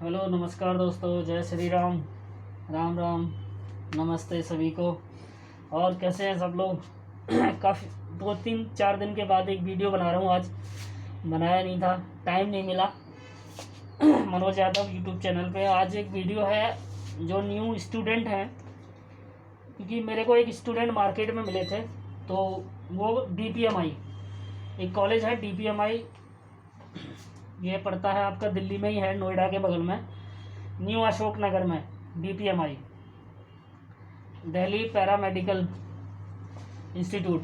Hello नमस्कार दोस्तों, जय श्री राम। राम राम। नमस्ते सभी को। और कैसे हैं सब लोग? काफ़ी 2-3-4 दिन के बाद एक वीडियो बना रहा हूँ आज। बनाया नहीं था, टाइम नहीं मिला। मनोज यादव यूट्यूब चैनल पे आज एक वीडियो है जो न्यू स्टूडेंट हैं, क्योंकि मेरे को एक स्टूडेंट मार्केट में मिले थे। तो वो DPMI, एक कॉलेज है DPMI, ये पड़ता है आपका दिल्ली में ही है, नोएडा के बगल में, न्यू अशोक नगर में। DPMI, Delhi paramedical institute.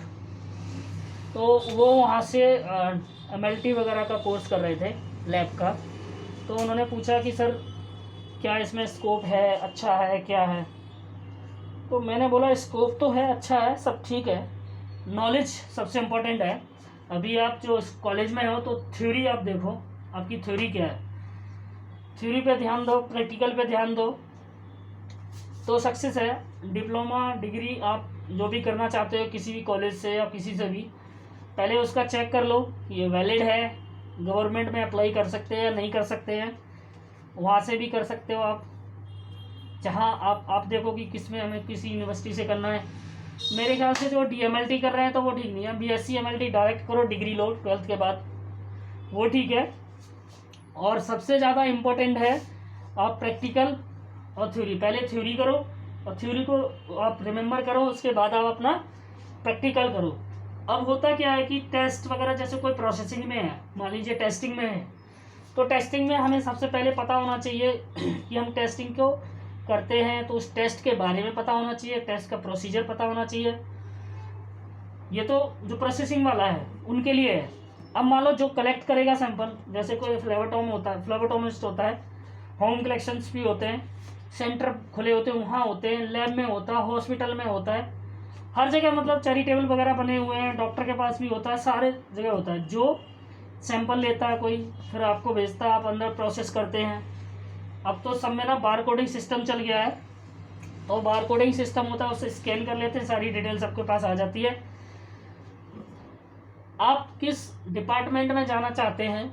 तो वो वहाँ से MLT वगैरह का कोर्स कर रहे थे, लैब का। तो उन्होंने पूछा कि सर क्या इसमें स्कोप है, अच्छा है, क्या है। तो मैंने बोला स्कोप तो है, अच्छा है, सब ठीक है, नॉलेज सबसे इम्पोर्टेंट है। अभी आप जो कॉलेज में हो तो थ्योरी आप देखो, आपकी थ्योरी क्या है, थ्योरी पे ध्यान दो, प्रैक्टिकल पे ध्यान दो तो सक्सेस है। डिप्लोमा डिग्री आप जो भी करना चाहते हो किसी भी कॉलेज से या किसी से भी, पहले उसका चेक कर लो ये वैलिड है, गवर्नमेंट में अप्लाई कर सकते हैं या नहीं कर सकते हैं। वहाँ से भी कर सकते हो आप, जहाँ आप देखो कि किस में हमें किसी यूनिवर्सिटी से करना है। मेरे ख्याल से जो DMLT कर रहे हैं तो वो ठीक नहीं है, BSc MLT डायरेक्ट करो, डिग्री लो 12th के बाद, वो ठीक है। और सबसे ज़्यादा इम्पोर्टेंट है आप प्रैक्टिकल और थ्योरी, पहले थ्योरी करो और थ्योरी को आप रिमेंबर करो, उसके बाद आप अपना प्रैक्टिकल करो। अब होता क्या है कि टेस्ट वगैरह जैसे कोई प्रोसेसिंग में है, मान लीजिए टेस्टिंग में है, तो टेस्टिंग में हमें सबसे पहले पता होना चाहिए कि हम टेस्टिंग को करते हैं, तो उस टेस्ट के बारे में पता होना चाहिए, टेस्ट का प्रोसीजर पता होना चाहिए। ये तो जो प्रोसेसिंग वाला है उनके लिए है। अब मान लो जो कलेक्ट करेगा सैंपल, जैसे कोई फ्लेवोटोम होता है, फ्लेवोटोमिस्ट होता है, होम कलेक्शंस भी होते हैं, सेंटर खुले होते हैं वहाँ होते हैं, लैब में होता है, हॉस्पिटल में होता है, हर जगह, मतलब चैरिटेबल वगैरह बने हुए हैं, डॉक्टर के पास भी होता है, सारे जगह होता है। जो सैंपल लेता है कोई, फिर आपको भेजता है, आप अंदर प्रोसेस करते हैं। अब तो सब में ना बार कोडिंग सिस्टम चल गया है, तो बार कोडिंग सिस्टम होता है, उसे स्कैन कर लेते हैं, सारी डिटेल्स आपके पास आ जाती है। आप किस डिपार्टमेंट में जाना चाहते हैं,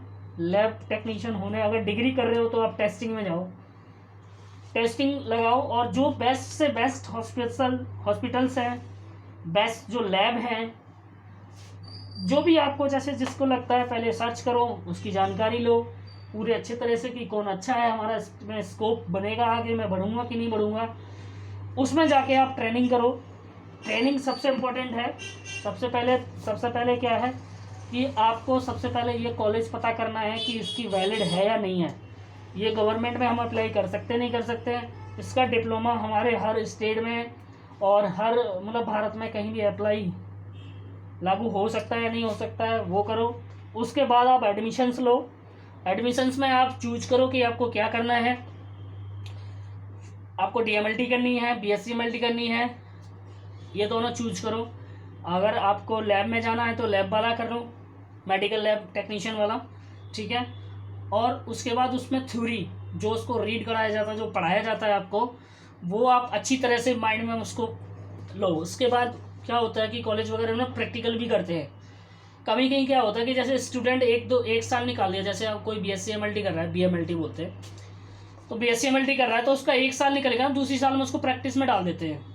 लैब टेक्नीशियन होने, अगर डिग्री कर रहे हो तो आप टेस्टिंग में जाओ, टेस्टिंग लगाओ, और जो बेस्ट से बेस्ट हॉस्पिटल्स हैं, बेस्ट जो लैब हैं, जो भी आपको जैसे जिसको लगता है, पहले सर्च करो, उसकी जानकारी लो पूरे अच्छे तरह से कि कौन अच्छा है, हमारा इसमें स्कोप बनेगा, आगे मैं बढ़ूंगा कि नहीं बढ़ूंगा, उसमें जाके आप ट्रेनिंग करो। ट्रेनिंग सबसे इम्पोर्टेंट है। सबसे पहले क्या है कि आपको सबसे पहले ये कॉलेज पता करना है कि इसकी वैलिड है या नहीं है, ये गवर्नमेंट में हम अप्लाई कर सकते नहीं कर सकते हैं। इसका डिप्लोमा हमारे हर स्टेट में और हर मतलब भारत में कहीं भी अप्लाई लागू हो सकता है या नहीं हो सकता है, वो करो। उसके बाद आप एडमिशन्स लो। एडमिशन्स में आप चूज करो कि आपको क्या करना है, आपको DMLT करनी है, BSc MLT करनी है, ये दोनों चूज करो। अगर आपको लैब में जाना है तो लैब वाला कर लो, मेडिकल लैब टेक्नीशियन वाला, ठीक है। और उसके बाद उसमें थ्योरी जो उसको रीड कराया जाता है, जो पढ़ाया जाता है आपको, वो आप अच्छी तरह से माइंड में उसको लो। उसके बाद क्या होता है कि कॉलेज वगैरह में प्रैक्टिकल भी करते हैं। कभी कहीं क्या होता है कि जैसे स्टूडेंट एक साल निकाल दिया, जैसे आप कोई BSc MLT कर रहा है, BMLT बोलते हैं, तो BSc MLT कर रहा है तो उसका 1 साल निकलेगा, दूसरी साल में उसको प्रैक्टिस में डाल देते हैं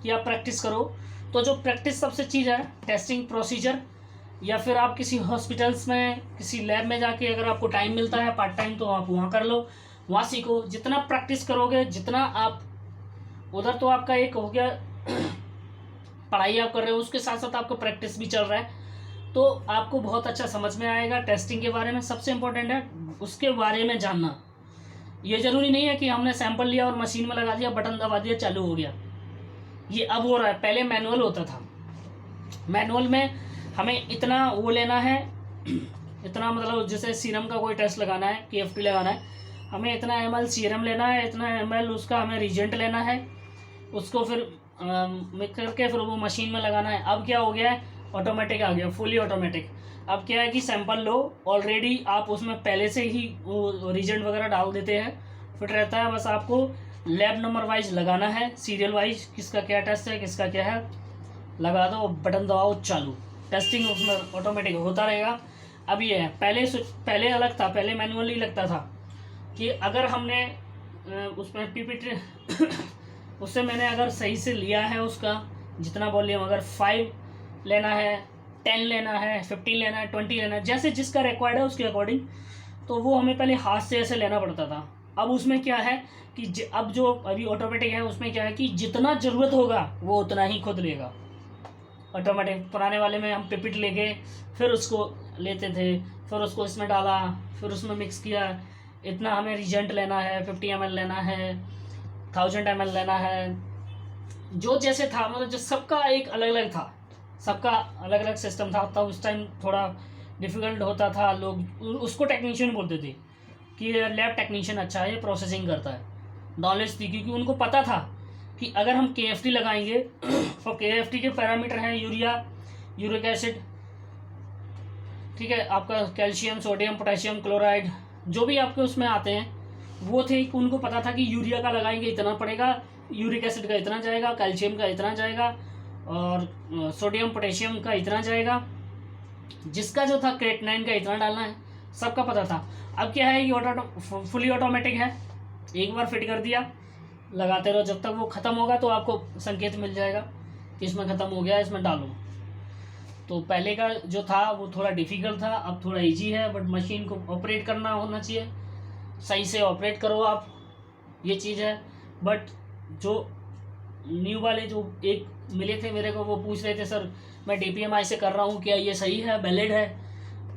कि आप प्रैक्टिस करो। तो जो प्रैक्टिस सबसे चीज़ है, टेस्टिंग प्रोसीजर, या फिर आप किसी हॉस्पिटल्स में किसी लैब में जाके अगर आपको टाइम मिलता है पार्ट टाइम तो आप वहाँ कर लो, वहाँ सीखो। जितना प्रैक्टिस करोगे, जितना आप उधर, तो आपका एक हो गया पढ़ाई आप कर रहे हो, उसके साथ साथ आपका प्रैक्टिस भी चल रहा है, तो आपको बहुत अच्छा समझ में आएगा। टेस्टिंग के बारे में सबसे इम्पोर्टेंट है उसके बारे में जानना। ये ज़रूरी नहीं है कि हमने सैंपल लिया और मशीन में लगा दिया, बटन दबा दिया, चालू हो गया। ये अब हो रहा है, पहले मैनुअल होता था। मैनुअल में हमें इतना वो लेना है, इतना मतलब जैसे सीरम का कोई टेस्ट लगाना है, KFT लगाना है, हमें इतना ml सीरम लेना है, इतना ml उसका हमें रिजेंट लेना है, उसको फिर मिक्स करके फिर वो मशीन में लगाना है। अब क्या हो गया है, ऑटोमेटिक आ गया, फुली ऑटोमेटिक। अब क्या है कि सैंपल लो, ऑलरेडी आप उसमें पहले से ही वो रिजेंट वगैरह डाल देते हैं, फिट रहता है। बस आपको लैब नंबर वाइज लगाना है, सीरियल वाइज, किसका क्या टेस्ट है, किसका क्या है, लगा दो, बटन दबाओ, चालू, टेस्टिंग उसमें ऑटोमेटिक होता रहेगा। अब ये है, पहले अलग था, पहले मैनुअली लगता था, कि अगर हमने उसमें पीपीटी उससे मैंने अगर सही से लिया है उसका जितना वॉल्यूम, अगर 5 लेना है, 10 लेना है, 15 लेना है, 20 लेना है, जैसे जिसका रिक्वायर्ड है उसके अकॉर्डिंग, तो वो हमें पहले हाथ से ऐसे लेना पड़ता था। अब उसमें क्या है कि अब जो अभी ऑटोमेटिक है उसमें क्या है कि जितना ज़रूरत होगा वो उतना ही खुद लेगा ऑटोमेटिक। पुराने वाले में हम पिपिट लेके फिर उसको लेते थे, फिर उसको इसमें डाला, फिर उसमें मिक्स किया, इतना हमें रिजेंट लेना है, 50 ml लेना है, 1000 ml लेना है, जो जैसे था, मतलब जो सबका एक अलग अलग था, सबका अलग अलग सिस्टम था। तब उस टाइम थोड़ा डिफ़िकल्ट होता था, लोग उसको टेक्नीशियन बोलते थे कि लैब टेक्नीशियन अच्छा है, ये प्रोसेसिंग करता है, नॉलेज थी, क्योंकि उनको पता था कि अगर हम KFT लगाएंगे तो KFT के पैरामीटर हैं यूरिया, यूरिक एसिड, ठीक है, आपका कैल्शियम, सोडियम, पोटेशियम क्लोराइड, जो भी आपके उसमें आते हैं वो थे। उनको पता था कि यूरिया का लगाएंगे इतना पड़ेगा, यूरिक एसिड का इतना जाएगा, कैल्शियम का इतना जाएगा, और सोडियम पोटेशियम का इतना जाएगा, जिसका जो था क्रेटनाइन का इतना डालना है, सबका पता था। अब क्या है, ये फुली ऑटोमेटिक है, एक बार फिट कर दिया, लगाते रहो, जब तक वो ख़त्म होगा तो आपको संकेत मिल जाएगा कि इसमें ख़त्म हो गया, इसमें डालो। तो पहले का जो था वो थोड़ा डिफ़िकल्ट था, अब थोड़ा इजी है, बट मशीन को ऑपरेट करना होना चाहिए, सही से ऑपरेट करो आप, ये चीज़ है। बट जो न्यू वाले जो एक मिले थे मेरे को, वो पूछ रहे थे सर मैं DPMI से कर रहा हूँ, क्या ये सही है, वैलिड है?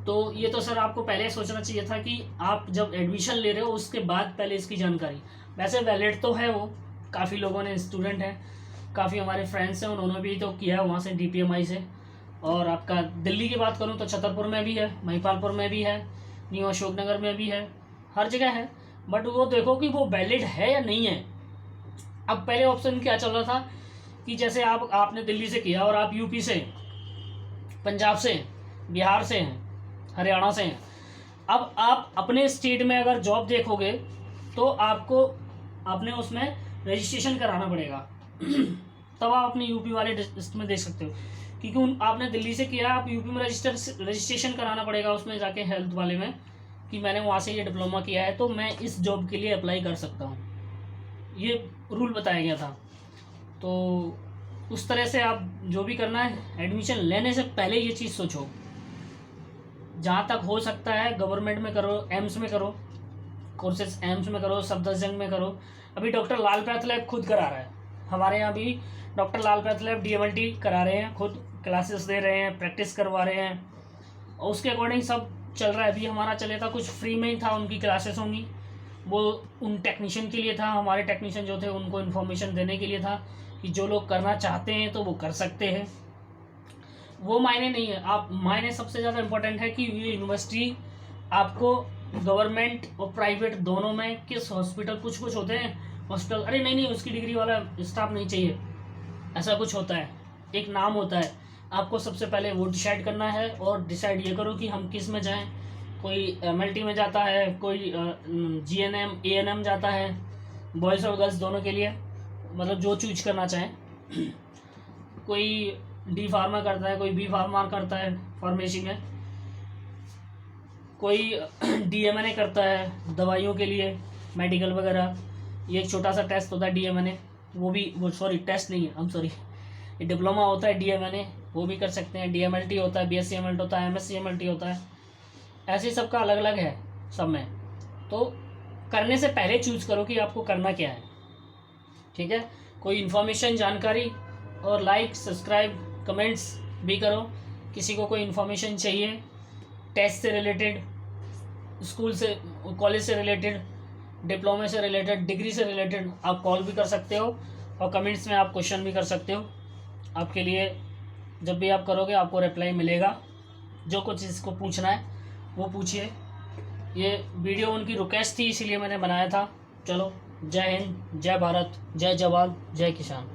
तो ये तो सर आपको पहले सोचना चाहिए था कि आप जब एडमिशन ले रहे हो उसके बाद पहले इसकी जानकारी। वैसे वैलिड तो है, वो काफ़ी लोगों ने, स्टूडेंट हैं, काफ़ी हमारे फ्रेंड्स हैं, उन्होंने भी तो किया है वहाँ से DPMI से। और आपका दिल्ली की बात करूँ तो छतरपुर में भी है, महिपालपुर में भी है, न्यू अशोकनगर में भी है, हर जगह है। बट वो देखो कि वो वैलिड है या नहीं है। अब पहले ऑप्शन क्या चल रहा था कि जैसे आपने दिल्ली से किया और आप यूपी से, पंजाब से, बिहार से हैं, हरियाणा से हैं, अब आप अपने स्टेट में अगर जॉब देखोगे तो आपको अपने उसमें रजिस्ट्रेशन कराना पड़ेगा तब आप अपने यूपी वाले लिस्ट में देख सकते हो, क्योंकि आपने दिल्ली से किया, आप यूपी में रजिस्ट्रेशन कराना पड़ेगा उसमें जाके हेल्थ वाले में, कि मैंने वहाँ से ये डिप्लोमा किया है तो मैं इस जॉब के लिए अप्लाई कर सकता हूँ, ये रूल बताया गया था। तो उस तरह से आप जो भी करना है, एडमिशन लेने से पहले ये चीज़ सोचो, जहाँ तक हो सकता है गवर्नमेंट में करो, एम्स में करो कोर्सेज, एम्स में करो, सफदरजंग में करो। अभी डॉक्टर लाल पैथलैब खुद करा रहा है, हमारे यहाँ भी डॉक्टर लाल पैथलैब DMLT करा रहे हैं, खुद क्लासेस दे रहे हैं, प्रैक्टिस करवा रहे हैं, और उसके अकॉर्डिंग सब चल रहा है। अभी हमारा चले था, कुछ फ्री में ही था, उनकी क्लासेस होंगी, वो उन टेक्नीशियन के लिए था, हमारे टेक्नीशियन जो थे उनको इन्फॉर्मेशन देने के लिए था कि जो लोग करना चाहते हैं तो वो कर सकते हैं। वो मायने नहीं है, आप मायने सबसे ज़्यादा इम्पोर्टेंट है कि ये यूनिवर्सिटी आपको गवर्नमेंट और प्राइवेट दोनों में किस हॉस्पिटल, कुछ होते हैं हॉस्पिटल, अरे नहीं उसकी डिग्री वाला स्टाफ नहीं चाहिए, ऐसा कुछ होता है, एक नाम होता है। आपको सबसे पहले वो डिसाइड करना है, और डिसाइड ये करो कि हम किस में जाएं। कोई MLT में जाता है, कोई GNM ANM जाता है, बॉयज़ और गर्ल्स दोनों के लिए, मतलब जो चूज करना चाहें। कोई D फार्मा करता है, कोई B फार्मा करता है फार्मेसी में, कोई DMNA करता है दवाइयों के लिए, मेडिकल वगैरह। ये एक छोटा सा टेस्ट होता है DMNA, वो सॉरी टेस्ट नहीं है, हम सॉरी, ये डिप्लोमा होता है DMNA, वो भी कर सकते हैं। DMLT होता है, BSc MLT होता है, MSc MLT होता है, ऐसे सबका अलग अलग है सब में। तो करने से पहले चूज़ करो कि आपको करना क्या है, ठीक है। कोई इन्फॉर्मेशन, जानकारी, और लाइक, सब्सक्राइब, कमेंट्स भी करो। किसी को कोई इन्फॉर्मेशन चाहिए टेस्ट से रिलेटेड, स्कूल से, कॉलेज से रिलेटेड, डिप्लोमे से रिलेटेड, डिग्री से रिलेटेड, आप कॉल भी कर सकते हो, और कमेंट्स में आप क्वेश्चन भी कर सकते हो। आपके लिए जब भी आप करोगे आपको रिप्लाई मिलेगा। जो कुछ इसको पूछना है वो पूछिए। ये वीडियो उनकी रिक्वेस्ट थी, इसीलिए मैंने बनाया था। चलो, जय हिंद, जय भारत, जय जवान, जय किसान।